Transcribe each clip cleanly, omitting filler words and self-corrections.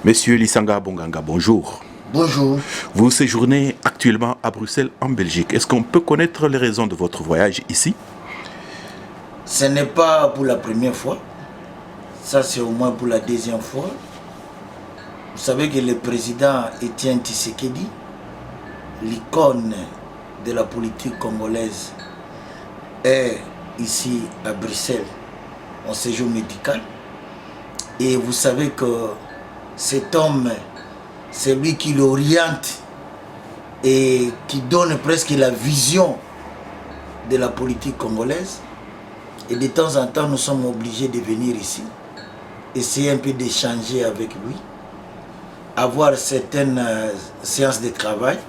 Monsieur Lisanga Bonganga, bonjour. Bonjour. Vous séjournez actuellement à Bruxelles, en Belgique. Est-ce qu'on peut connaître les raisons de votre voyage ici? Ce n'est pas pour la première fois. Ça, c'est au moins pour la deuxième fois. Vous savez que le président Étienne Tshisekedi, l'icône de la politique congolaise, est ici à Bruxelles en séjour médical. Et vous savez que cet homme, c'est lui qui l'oriente et qui donne presque la vision de la politique congolaise. Et de temps en temps, nous sommes obligés de venir ici, essayer un peu d'échanger avec lui, avoir certaines séances de travail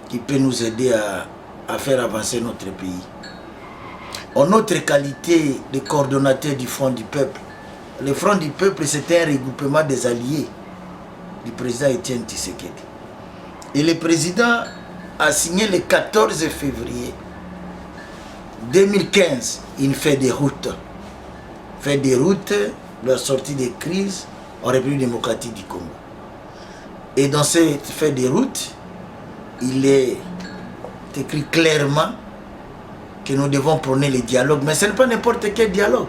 qui peuvent nous aider à faire avancer notre pays. En notre qualité de coordonnateur du Front du Peuple, le Front du Peuple, c'était un regroupement des alliés du président Étienne Tshisekedi. Et le président a signé le 14 février 2015 une feuille de route. Feuille de route, la sortie des crises en République démocratique du Congo. Et dans cette feuille de route, il est écrit clairement que nous devons prôner le dialogue. Mais ce n'est pas n'importe quel dialogue.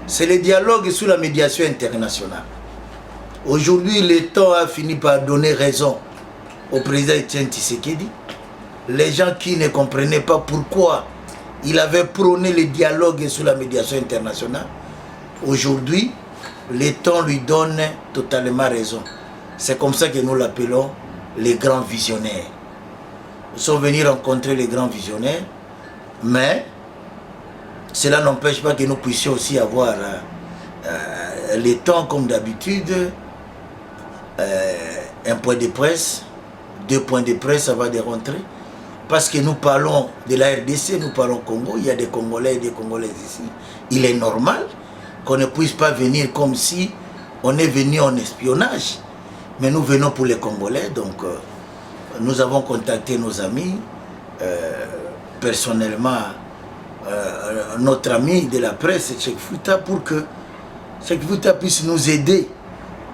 C'est le dialogue sous la médiation internationale. Aujourd'hui, le temps a fini par donner raison au président Étienne Tshisekedi. Les gens qui ne comprenaient pas pourquoi il avait prôné le dialogue sous la médiation internationale, aujourd'hui, le temps lui donne totalement raison. C'est comme ça que nous l'appelons les grands visionnaires. Nous sommes venus rencontrer les grands visionnaires, mais cela n'empêche pas que nous puissions aussi avoir le temps comme d'habitude, un point de presse, 2 points de presse avant de rentrer. Parce que nous parlons de la RDC, nous parlons Congo, il y a des Congolais et des Congolaises ici. Il est normal qu'on ne puisse pas venir comme si on est venu en espionnage. Mais nous venons pour les Congolais, donc nous avons contacté nos amis, personnellement notre ami de la presse, Cheikh Fouta, pour que Cheikh Fouta puisse nous aider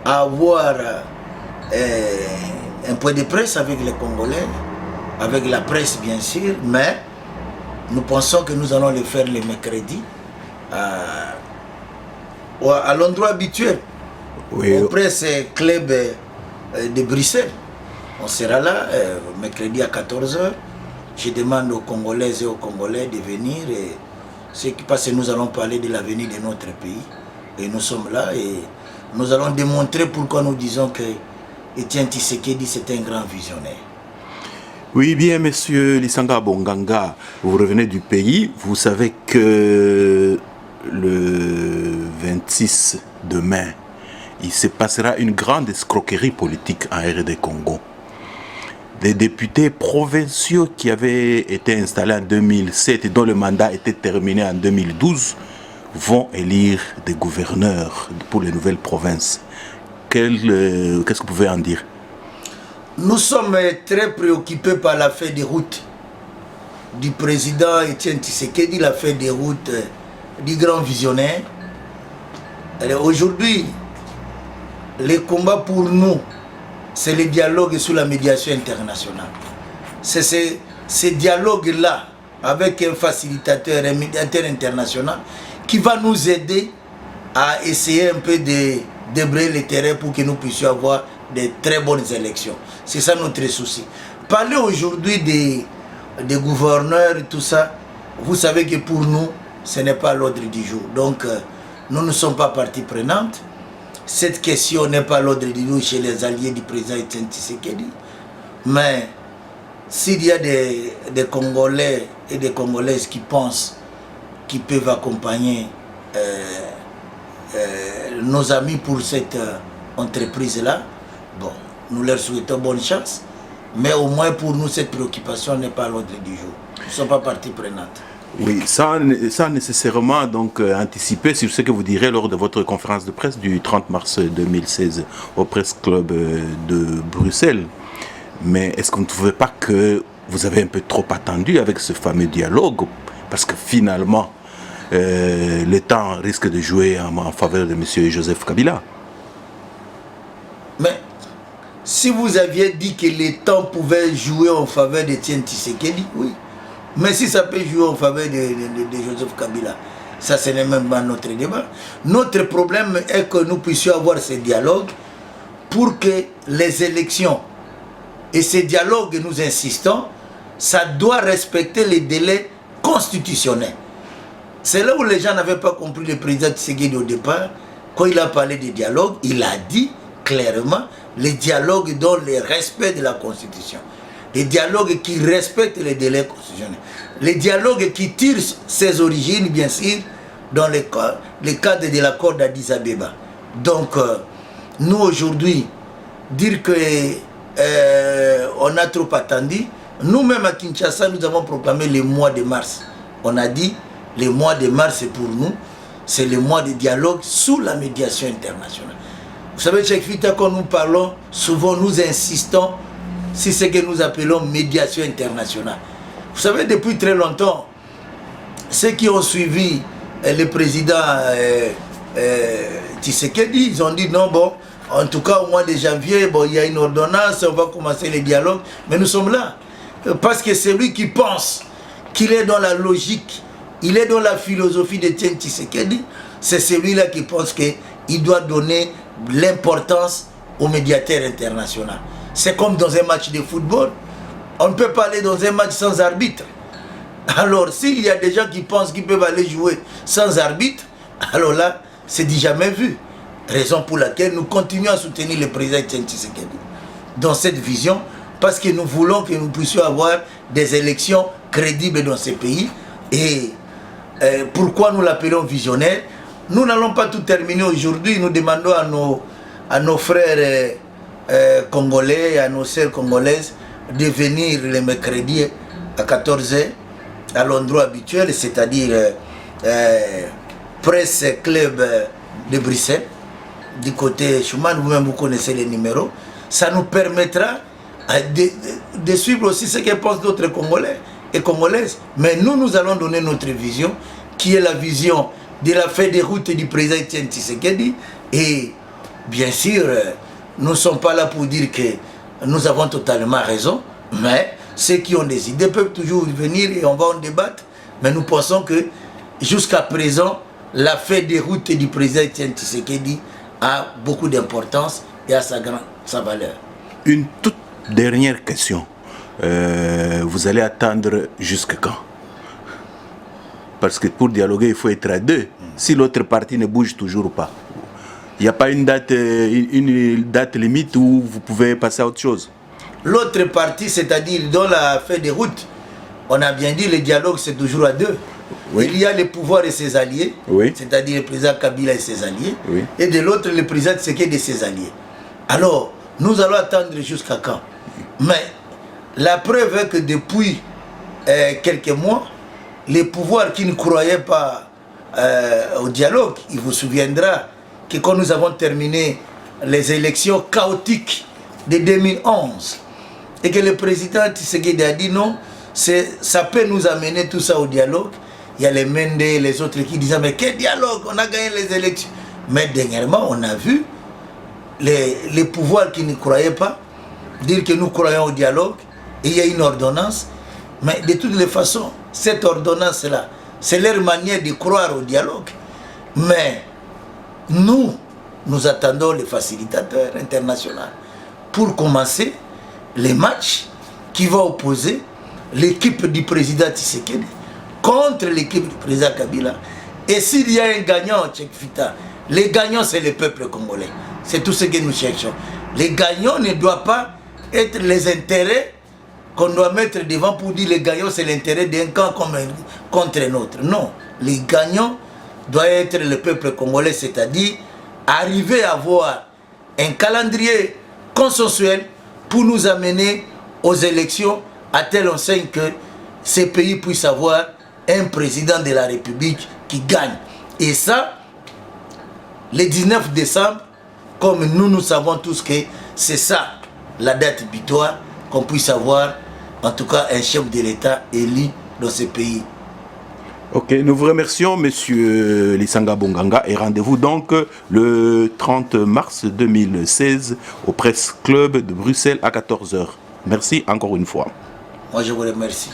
à avoir un point de presse avec les Congolais, avec la presse bien sûr, mais nous pensons que nous allons le faire le mercredi à l'endroit habituel, oui, au presse club de Bruxelles. On sera là mercredi à 14 h. Je demande aux Congolaises et aux Congolais de venir, et ce qui passe, nous allons parler de l'avenir de notre pays. Et nous sommes là et nous allons démontrer pourquoi nous disons que Étienne Tshisekedi c'est un grand visionnaire. Oui, bien, monsieur Lisanga Bonganga, vous revenez du pays. Vous savez que le 26 demain, il se passera une grande escroquerie politique en RD Congo. Des députés provinciaux qui avaient été installés en 2007 et dont le mandat était terminé en 2012 vont élire des gouverneurs pour les nouvelles provinces. Qu'est-ce que vous pouvez en dire? Nous sommes très préoccupés par la feuille de route du président Étienne Tshisekedi, la feuille de route du grand visionnaire. Aujourd'hui, le combat pour nous, c'est le dialogue sous la médiation internationale. C'est ce dialogue-là, avec un facilitateur, un médiateur international, qui va nous aider à essayer un peu de débrayer le terrain pour que nous puissions avoir de très bonnes élections. C'est ça notre souci. Parler aujourd'hui des gouverneurs et tout ça, vous savez que pour nous, ce n'est pas l'ordre du jour. Donc, nous ne sommes pas partie prenante. Cette question n'est pas l'ordre du jour chez les alliés du président Étienne Tshisekedi. Mais s'il y a des Congolais et des Congolaises qui pensent qu'ils peuvent accompagner nos amis pour cette entreprise-là, bon, nous leur souhaitons bonne chance, mais au moins pour nous, cette préoccupation n'est pas à l'ordre du jour. Nous ne sommes pas partie prenante. Oui, sans nécessairement donc anticiper sur ce que vous direz lors de votre conférence de presse du 30 mars 2016 au Presse Club de Bruxelles. Mais est-ce qu'on ne trouvait pas que vous avez un peu trop attendu avec ce fameux dialogue? Parce que finalement, le temps risque de jouer en faveur de M. Joseph Kabila. si vous aviez dit que les temps pouvaient jouer en faveur de Etienne Tshisekedi, oui. Mais si ça peut jouer en faveur de Joseph Kabila, ça ce n'est même pas notre débat. Notre problème est que nous puissions avoir ce dialogue pour que les élections et ces dialogues, nous insistons, ça doit respecter les délais constitutionnels. C'est là où les gens n'avaient pas compris le président Tshisekedi au départ. Quand il a parlé de dialogue, il a dit clairement les dialogues dans le respect de la Constitution. Les dialogues qui respectent les délais constitutionnels. Les dialogues qui tirent ses origines, bien sûr, dans le cadre de l'accord d'Addis Abeba. Donc, nous aujourd'hui, dire que on a trop attendu, nous-mêmes à Kinshasa, nous avons proclamé le mois de mars. On a dit, le mois de mars, pour nous, c'est le mois de dialogue sous la médiation internationale. Vous savez, Cheikh Fita, quand nous parlons, souvent nous insistons sur ce que nous appelons médiation internationale. Vous savez, depuis très longtemps, ceux qui ont suivi le président Tshisekedi, ils ont dit non, bon, en tout cas au mois de janvier, bon, il y a une ordonnance, on va commencer les dialogues, mais nous sommes là. Parce que c'est lui qui pense qu'il est dans la logique, il est dans la philosophie de Etienne Tshisekedi, c'est celui-là qui pense qu'il doit donner l'importance au médiateur international. C'est comme dans un match de football, on ne peut pas aller dans un match sans arbitre. Alors s'il y a des gens qui pensent qu'ils peuvent aller jouer sans arbitre, alors là, c'est du jamais vu. Raison pour laquelle nous continuons à soutenir le président Etienne Tshisekedi dans cette vision, parce que nous voulons que nous puissions avoir des élections crédibles dans ce pays. Et pourquoi nous l'appelons visionnaire? Nous n'allons pas tout terminer aujourd'hui. Nous demandons à nos frères congolais, à nos sœurs congolaises de venir le mercredi à 14h à l'endroit habituel, c'est-à-dire Presse Club de Bruxelles, du côté Schumann. Vous-même vous connaissez les numéros. Ça nous permettra de suivre aussi ce que pensent d'autres Congolais et Congolaises. Mais nous allons donner notre vision, qui est la vision de la feuille de route du président Etienne Tshisekedi. Et bien sûr, nous ne sommes pas là pour dire que nous avons totalement raison, mais ceux qui ont des idées peuvent toujours venir et on va en débattre. Mais nous pensons que jusqu'à présent, la feuille de route du président Etienne Tshisekedi a beaucoup d'importance et a sa valeur. Une toute dernière question. Vous allez attendre jusqu'à quand? Parce que pour dialoguer, il faut être à deux. Si l'autre partie ne bouge toujours pas, il n'y a pas une date limite où vous pouvez passer à autre chose. L'autre partie, c'est-à-dire dans la feuille de route, on a bien dit le dialogue c'est toujours à deux. Oui. Il y a le pouvoir et ses alliés, oui, c'est-à-dire le président Kabila et ses alliés, oui, et de l'autre le président Tshisekedi et ses alliés. Alors, nous allons attendre jusqu'à quand? Mais la preuve est que depuis quelques mois, les pouvoirs qui ne croyaient pas au dialogue, il vous souviendra que quand nous avons terminé les élections chaotiques de 2011, et que le président Tshisekedi a dit non, ça peut nous amener tout ça au dialogue. Il y a les Mende et les autres qui disaient mais quel dialogue, on a gagné les élections. Mais dernièrement, on a vu les pouvoirs qui ne croyaient pas dire que nous croyons au dialogue, et il y a une ordonnance. Mais de toutes les façons, cette ordonnance-là, c'est leur manière de croire au dialogue. Mais nous attendons les facilitateurs internationaux pour commencer les matchs qui vont opposer l'équipe du président Tshisekedi contre l'équipe du président Kabila. Et s'il y a un gagnant, Cheikh Fita, les gagnants c'est le peuple congolais. C'est tout ce que nous cherchons. Les gagnants ne doivent pas être les intérêts qu'on doit mettre devant pour dire les gagnants c'est l'intérêt d'un camp contre un autre. Non, les gagnants doivent être le peuple congolais, c'est-à-dire arriver à avoir un calendrier consensuel pour nous amener aux élections à telle enseigne que ces pays puissent avoir un président de la République qui gagne. Et ça, le 19 décembre, comme nous savons tous que c'est ça la date butoir, qu'on puisse avoir en tout cas un chef de l'État élu dans ce pays. Ok, nous vous remercions, Monsieur Lisanga Bonganga, et rendez-vous donc le 30 mars 2016 au Presse Club de Bruxelles à 14h. Merci encore une fois. Moi, je vous remercie.